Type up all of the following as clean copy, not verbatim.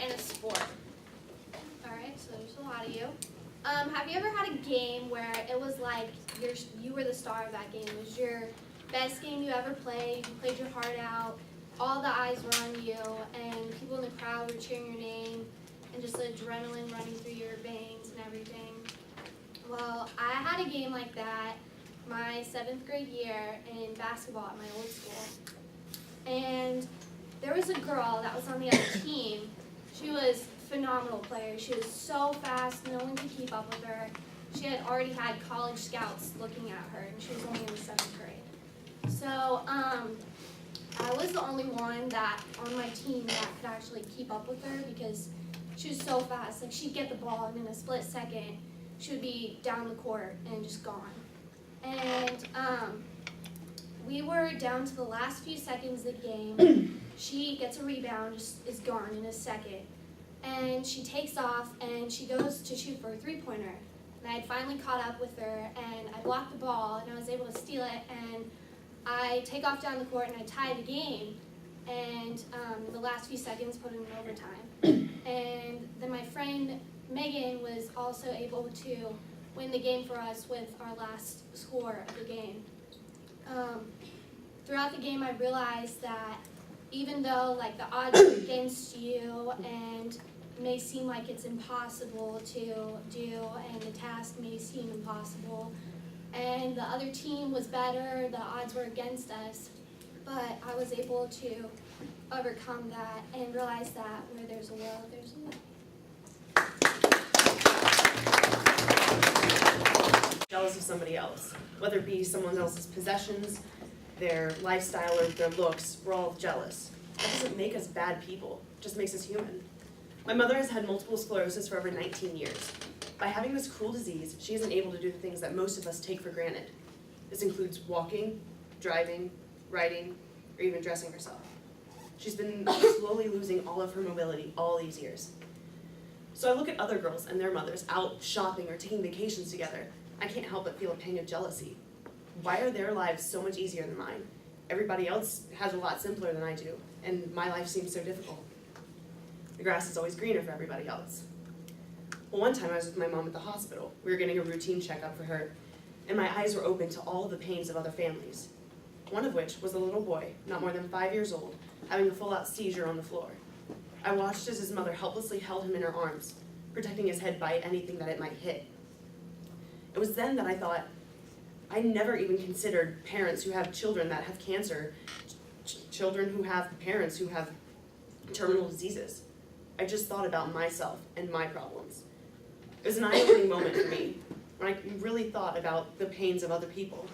in a sport. Alright, so there's a lot of you. Have you ever had a game where it was like you were the star of that game? It was your best game you ever played, you played your heart out, all the eyes were on you, and people in the crowd were cheering your name, and just the adrenaline running through your veins and everything? Well, I had a game like that my 7th grade year in basketball at my old school. And there was a girl that was on the other team. She was a phenomenal player. She was so fast, no one could keep up with her. She had already had college scouts looking at her, and she was only in the 7th grade. So I was the only one that on my team that could actually keep up with her because she was so fast. Like, she'd get the ball, and in a split second, she would be down the court and just gone. And we were down to the last few seconds of the game. She gets a rebound, just is gone in a second. And she takes off, and she goes to shoot for a three-pointer. And I had finally caught up with her, and I blocked the ball, and I was able to steal it, and I take off down the court, and I tie the game. And the last few seconds put it in overtime. And then my friend Megan was also able to win the game for us with our last score of the game. Throughout the game, I realized that even though like the odds are against you and it may seem like it's impossible to do, and the task may seem impossible, and the other team was better, the odds were against us, but I was able to overcome that and realize that where there's a will, there's a way. Jealous of somebody else, whether it be someone else's possessions, their lifestyle, or their looks. We're all jealous. That doesn't make us bad people, it just makes us human. My mother has had multiple sclerosis for over 19 years. By having this cruel disease, she isn't able to do the things that most of us take for granted. This includes walking, driving, writing, or even dressing herself. She's been slowly losing all of her mobility all these years. So I look at other girls and their mothers out shopping or taking vacations together. I can't help but feel a pang of jealousy. Why are their lives so much easier than mine? Everybody else has a lot simpler than I do, and my life seems so difficult. The grass is always greener for everybody else. Well, one time I was with my mom at the hospital. We were getting a routine checkup for her, and my eyes were open to all of the pains of other families. One of which was a little boy, not more than 5 years old, having a full-out seizure on the floor. I watched as his mother helplessly held him in her arms, protecting his head by anything that it might hit. It was then that I thought, I never even considered parents who have children that have cancer, children who have parents who have terminal diseases. I just thought about myself and my problems. It was an eye-opening moment for me, when I really thought about the pains of other people.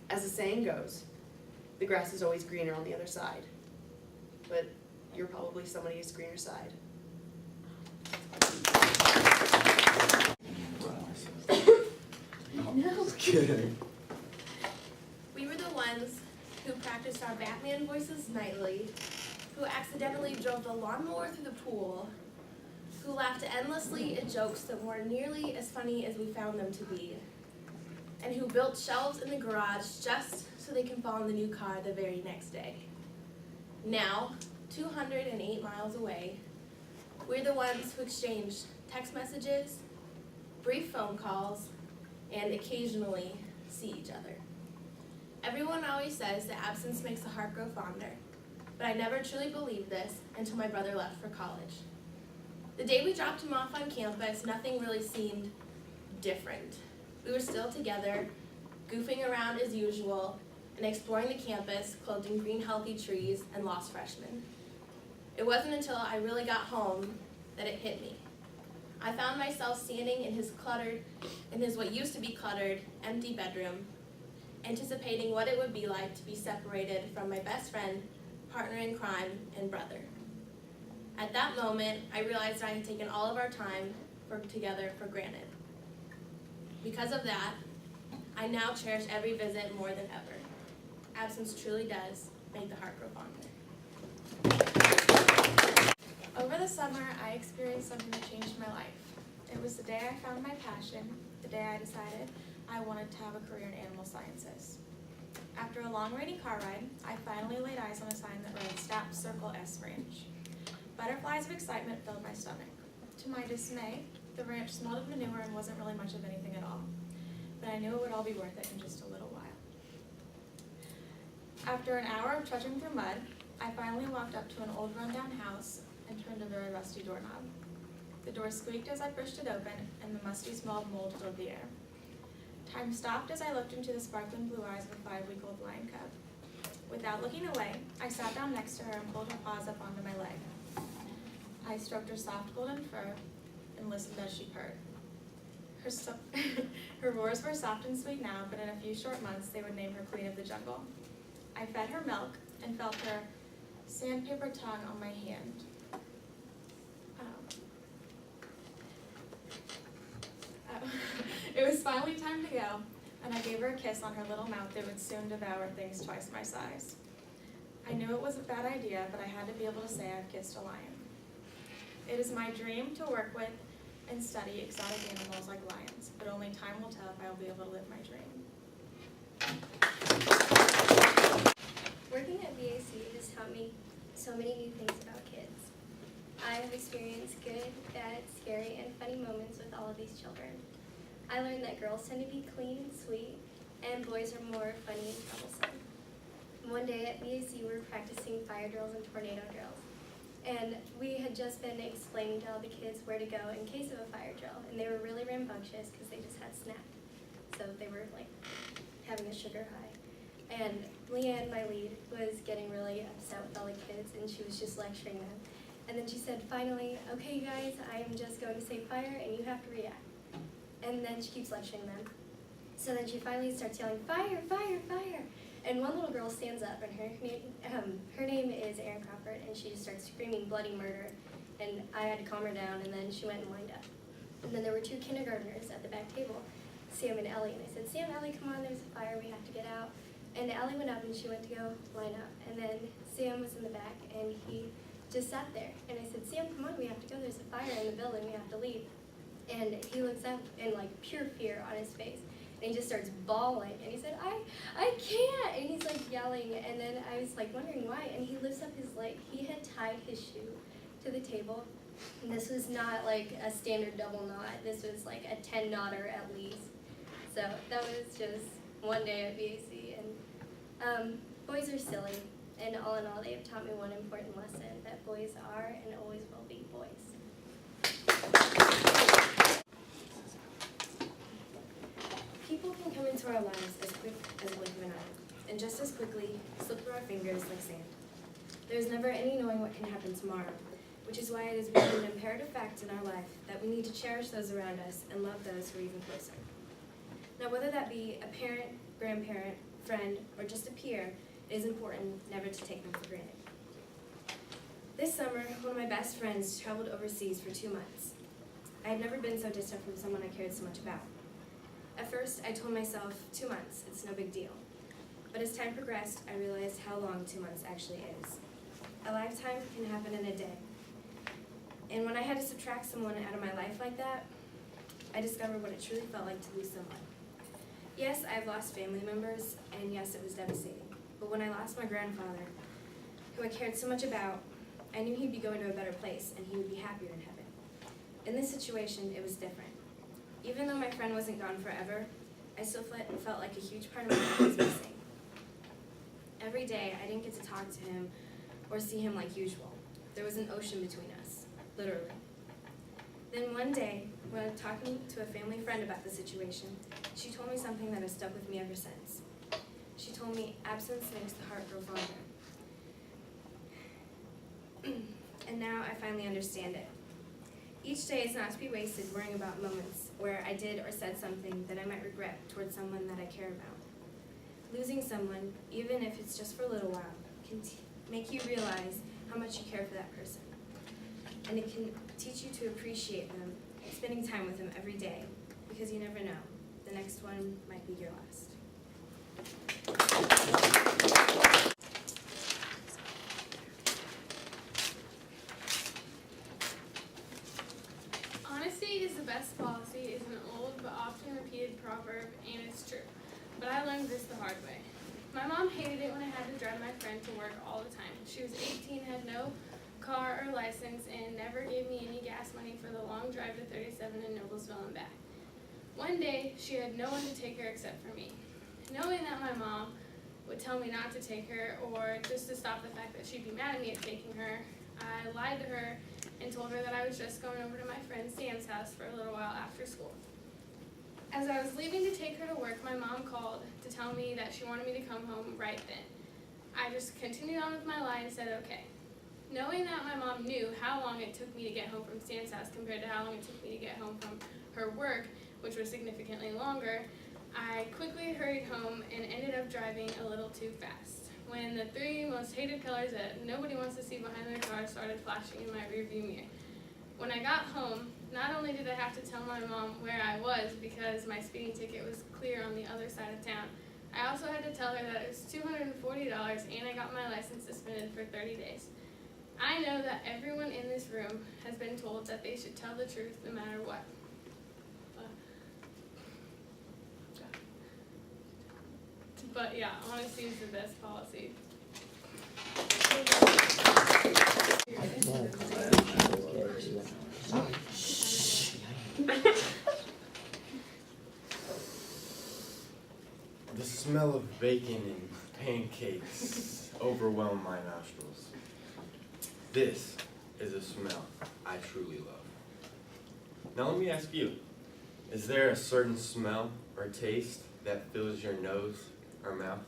As the saying goes, the grass is always greener on the other side. But you're probably somebody's greener side. No. Just kidding. We were the ones who practiced our Batman voices nightly, who accidentally drove the lawnmower through the pool, who laughed endlessly at jokes that weren't nearly as funny as we found them to be, and who built shelves in the garage just so they can fall in the new car the very next day. Now, 208 miles away, we're the ones who exchange text messages, brief phone calls, and occasionally see each other. Everyone always says that absence makes the heart grow fonder, but I never truly believed this until my brother left for college. The day we dropped him off on campus, nothing really seemed different. We were still together, goofing around as usual, and exploring the campus, clothed in green healthy trees and lost freshmen. It wasn't until I really got home that it hit me. I found myself standing in his what used to be cluttered, empty bedroom, anticipating what it would be like to be separated from my best friend, partner in crime, and brother. At that moment, I realized I had taken all of our time together for granted. Because of that, I now cherish every visit more than ever. Absence truly does make the heart grow fonder. Over the summer, I experienced something that changed my life. It was the day I found my passion, the day I decided I wanted to have a career in animal sciences. After a long rainy car ride, I finally laid eyes on a sign that read Stop Circle S Ranch. Butterflies of excitement filled my stomach. To my dismay, the ranch smelled of manure and wasn't really much of anything at all. But I knew it would all be worth it in just a little while. After an hour of trudging through mud, I finally walked up to an old rundown house and turned a very rusty doorknob. The door squeaked as I pushed it open, and the musty smell of mold filled the air. Time stopped as I looked into the sparkling blue eyes of a 5-week-old lion cub. Without looking away, I sat down next to her and pulled her paws up onto my leg. I stroked her soft golden fur and listened as she purred. Her roars were soft and sweet now, but in a few short months they would name her Queen of the Jungle. I fed her milk and felt her sandpaper tongue on my hand. It was finally time to go, and I gave her a kiss on her little mouth that would soon devour things twice my size. I knew it was a bad idea, but I had to be able to say I've kissed a lion. It is my dream to work with and study exotic animals like lions, but only time will tell if I will be able to live my dream. Working at BAC has taught me so many new things about kids. I have experienced good, bad, scary, and funny moments with all of these children. I learned that girls tend to be clean and sweet, and boys are more funny and troublesome. One day at BAC, we were practicing fire drills and tornado drills, and we had just been explaining to all the kids where to go in case of a fire drill, and they were really rambunctious because they just had snacked. So they were like having a sugar high. And Leanne, my lead, was getting really upset with all the kids, and she was just lecturing them. And then she said, finally, okay you guys, I am just going to say fire, and you have to react. And then she keeps lecturing them. So then she finally starts yelling, fire, fire, fire. And one little girl stands up, and her name is Erin Crawford, and she just starts screaming bloody murder. And I had to calm her down, and then she went and lined up. And then there were 2 kindergartners at the back table, Sam and Ellie. And I said, Sam, Ellie, come on, there's a fire, we have to get out. And Ellie went up, and she went to go line up. And then Sam was in the back, and he just sat there. And I said, Sam, come on, we have to go, there's a fire in the building, we have to leave. And he looks up in like pure fear on his face. And he just starts bawling, and he said, I can't, and he's like yelling, and then I was like wondering why, and he lifts up his leg. He had tied his shoe to the table, and this was not like a standard double knot, this was like a 10-knotter at least. So that was just one day at BAC, and boys are silly, and all in all, they have taught me one important lesson, that boys are and always will be boys. People can come into our lives as quick as a blink of an eye, and just as quickly slip through our fingers like sand. There is never any knowing what can happen tomorrow, which is why it has become an imperative fact in our life that we need to cherish those around us and love those who are even closer. Now, whether that be a parent, grandparent, friend, or just a peer, it is important never to take them for granted. This summer, one of my best friends traveled overseas for 2 months. I had never been so distant from someone I cared so much about. At first, I told myself 2 months, it's no big deal. But as time progressed, I realized how long 2 months actually is. A lifetime can happen in a day. And when I had to subtract someone out of my life like that, I discovered what it truly felt like to lose someone. Yes, I've lost family members, and yes, it was devastating. But when I lost my grandfather, who I cared so much about, I knew he'd be going to a better place, and he would be happier in heaven. In this situation, it was different. Even though my friend wasn't gone forever, I still felt like a huge part of my life was missing. Every day, I didn't get to talk to him or see him like usual. There was an ocean between us, literally. Then one day, when I was talking to a family friend about the situation, she told me something that has stuck with me ever since. She told me, absence makes the heart grow fonder. And now I finally understand it. Each day is not to be wasted worrying about moments where I did or said something that I might regret towards someone that I care about. Losing someone, even if it's just for a little while, can make you realize how much you care for that person. And it can teach you to appreciate them, spending time with them every day, because you never know, the next one might be your last. Honesty is the best policy is an old but often repeated proverb, and it's true. But I learned this the hard way. My mom hated it when I had to drive my friend to work all the time. She was 18, had no car or license and never gave me any gas money for the long drive to 37 in Noblesville and back. One day, she had no one to take her except for me. Knowing that my mom would tell me not to take her, or just to stop the fact that she'd be mad at me at taking her, I lied to her and told her that I was just going over to my friend Sam's house for a little while after school. As I was leaving to take her to work, my mom called to tell me that she wanted me to come home right then. I just continued on with my lie and said okay. Knowing that my mom knew how long it took me to get home from Sam's house compared to how long it took me to get home from her work, which was significantly longer, I quickly hurried home and ended up driving a little too fast. When the three most hated colors that nobody wants to see behind their car started flashing in my rearview mirror. When I got home, not only did I have to tell my mom where I was because my speeding ticket was clear on the other side of town, I also had to tell her that it was $240 and I got my license suspended for 30 days. I know that everyone in this room has been told that they should tell the truth no matter what. But yeah, honesty is the best policy. The smell of bacon and pancakes overwhelmed my nostrils. This is a smell I truly love. Now let me ask you, is there a certain smell or taste that fills your nose or mouth?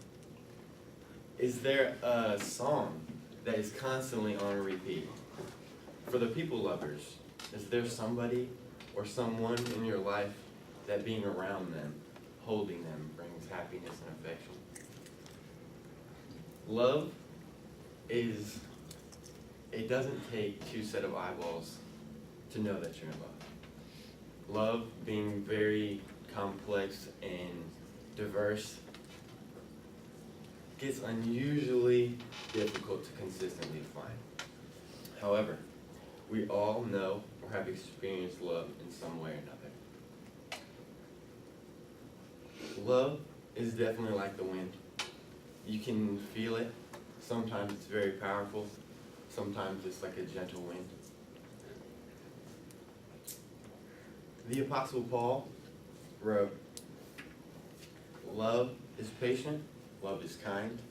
Is there a song that is constantly on repeat? For the people lovers, is there somebody or someone in your life that being around them, holding them, brings happiness and affection? Love is, it doesn't take two set of eyeballs to know that you're in love. Love being very complex and diverse gets unusually difficult to consistently find. However, we all know or have experienced love in some way or another. Love is definitely like the wind. You can feel it. Sometimes it's very powerful. Sometimes it's like a gentle wind. The Apostle Paul wrote, "Love is patient, love is kind,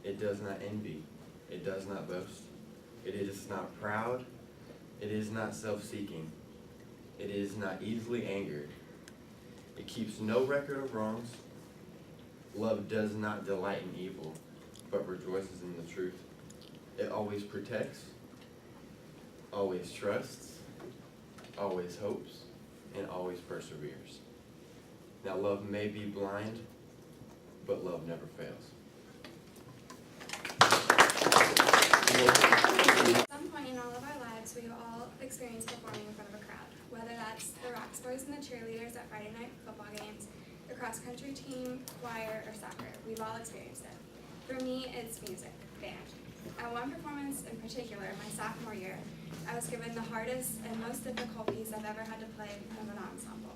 it does not envy, it does not boast, it is not proud, it is not self-seeking, it is not easily angered, it keeps no record of wrongs, love does not delight in evil, but rejoices in the truth, it always protects, always trusts, always hopes, and always perseveres." Now love may be blind, but love never fails. At some point in all of our lives, we've all experienced performing in front of a crowd, whether that's the rocks boys and the cheerleaders at Friday night football games, the cross-country team, choir, or soccer. We've all experienced it. For me, it's music, band. At one performance in particular, my sophomore year, I was given the hardest and most difficult piece I've ever had to play in front of an ensemble,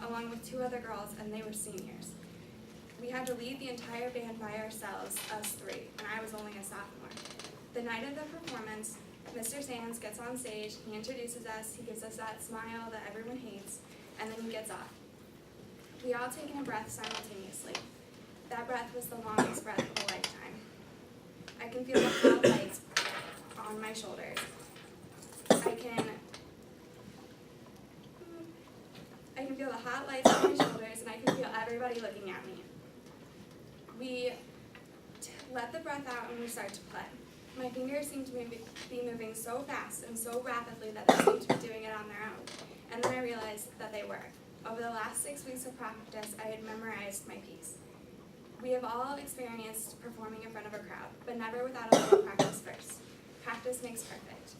along with two other girls, and they were seniors. We had to lead the entire band by ourselves, us three, and I was only a sophomore. The night of the performance, Mr. Sands gets on stage, he introduces us, he gives us that smile that everyone hates, and then he gets off. We all take in a breath simultaneously. That breath was the longest breath of a lifetime. I can feel the hot lights on my shoulders. I can feel the hot lights on my shoulders, and I can feel everybody looking at me. We let the breath out and we start to play. My fingers seem to be moving so fast and so rapidly that they seem to be doing it on their own. And then I realized that they were. Over the last 6 weeks of practice, I had memorized my piece. We have all experienced performing in front of a crowd, but never without a little practice first. Practice makes perfect.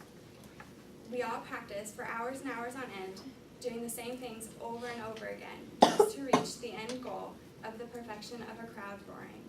We all practice for hours and hours on end, doing the same things over and over again, just to reach the end goal of the perfection of a crowd roaring.